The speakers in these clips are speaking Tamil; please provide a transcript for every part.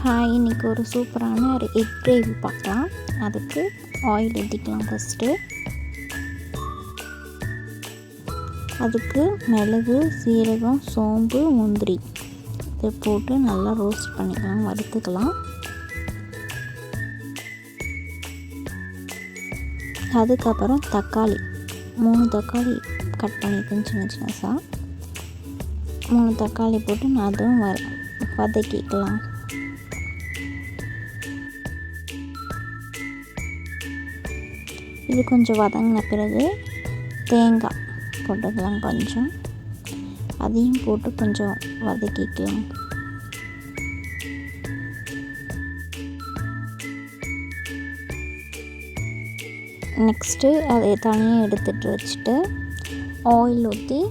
ஹாய், இன்றைக்கி ஒரு சூப்பரான ஒரு எக் கிரேவி பார்க்கலாம். அதுக்கு ஆயில் ஊற்றிக்கலாம். ஃபஸ்ட்டு அதுக்கு மிளகு, சீரகம், சோம்பு, முந்திரி இதை போட்டு நல்லா ரோஸ்ட் பண்ணிக்கலாம், வறுத்துக்கலாம். அதுக்கப்புறம் தக்காளி 3 தக்காளி கட் பண்ணிக்கணும் சின்ன சின்னதாக. 3 தக்காளி போட்டு அதுவும் வதக்கிக்கலாம். இது கொஞ்சம் வதங்கின பிறகு தேங்காய் போட்டுக்கலாம். கொஞ்சம் அதையும் போட்டு கொஞ்சம் வதக்கிக்கலாம். நெக்ஸ்ட்டு அதை தனியாக எடுத்துகிட்டு வச்சுட்டு ஆயில் ஊற்றி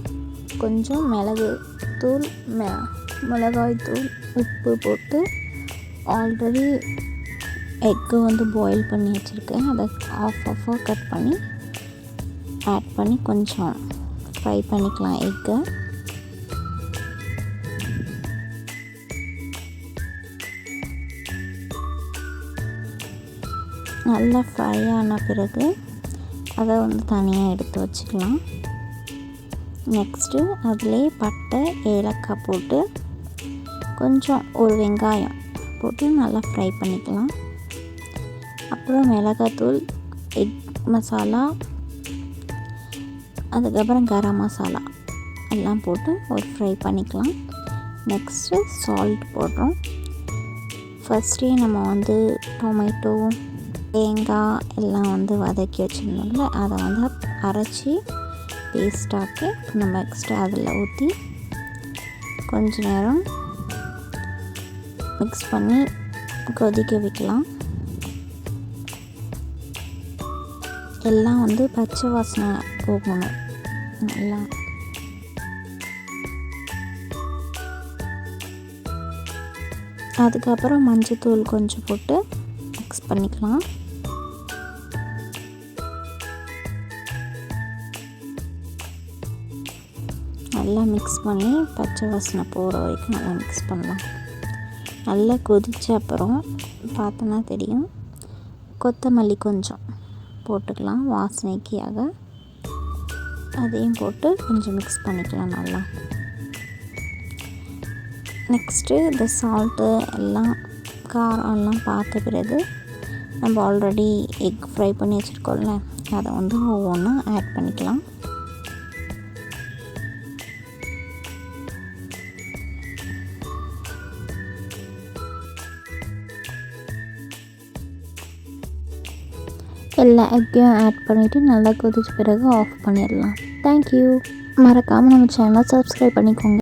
கொஞ்சம் மிளகாய் தூள், உப்பு போட்டு ஆல்ரெடி எக்கு பாயில் பண்ணி வச்சுருக்கேன். அதை ஆஃபாக கட் பண்ணி ஆட் பண்ணி கொஞ்சம் ஃப்ரை பண்ணிக்கலாம். எக்கை நல்லா ஃப்ரை ஆன பிறகு அதை தனியாக எடுத்து வச்சுக்கலாம். நெக்ஸ்ட்டு அதிலே பட்டை, ஏலக்காய் போட்டு கொஞ்சம் ஒரு வெங்காயம் போட்டு நல்லா ஃப்ரை பண்ணிக்கலாம். அப்புறம் மிளகாத்தூள், எக் மசாலா, அதுக்கப்புறம் கரம் மசாலா எல்லாம் போட்டு ஒரு ஃப்ரை பண்ணிக்கலாம். நெக்ஸ்ட்டு சால்ட் போடுறோம். ஃபஸ்ட்டே நம்ம டொமேட்டோ, தேங்காய் எல்லாம் வதக்கி வச்சுருந்தோம்ல, அதை அரைச்சி பேஸ்டாக்கி நம்ம எக்ஸ்ட்ரா அதில் ஊற்றி கொஞ்ச நேரம் மிக்ஸ் பண்ணி கொதிக்க வைக்கலாம். எல்லாம் பச்சை வாசனை போகணும் நல்லா. அதுக்கப்புறம் மஞ்சத்தூள் கொஞ்சம் போட்டு மிக்ஸ் பண்ணிக்கலாம். நல்லா மிக்ஸ் பண்ணி பச்சை வாசனை போகிற வரைக்கும் நல்லா மிக்ஸ் பண்ணலாம். நல்லா கொதித்த அப்புறம் பார்த்தோன்னா தெரியும், கொத்தமல்லி கொஞ்சம் போட்டுக்கலாம் வாசனைக்காக. அதையும் போட்டு கொஞ்சம் மிக்ஸ் பண்ணிக்கலாம் நல்லா. நெக்ஸ்ட்டு இந்த சால்ட்டு எல்லாம் காரம் எல்லாம் பார்த்த பிறகு நம்ம ஆல்ரெடி எக் ஃப்ரை பண்ணி வச்சுருக்கோம்ல, அதை ஒவ்வொன்றா ஆட் பண்ணிக்கலாம். எல்லா எக்கையும் ஆட் பண்ணிவிட்டு நல்லா கொதிச்ச பிறகு ஆஃப் பண்ணிடலாம். தேங்க்யூ. மறக்காமல் நம்ம சேனலை சப்ஸ்கிரைப் பண்ணிக்கோங்க.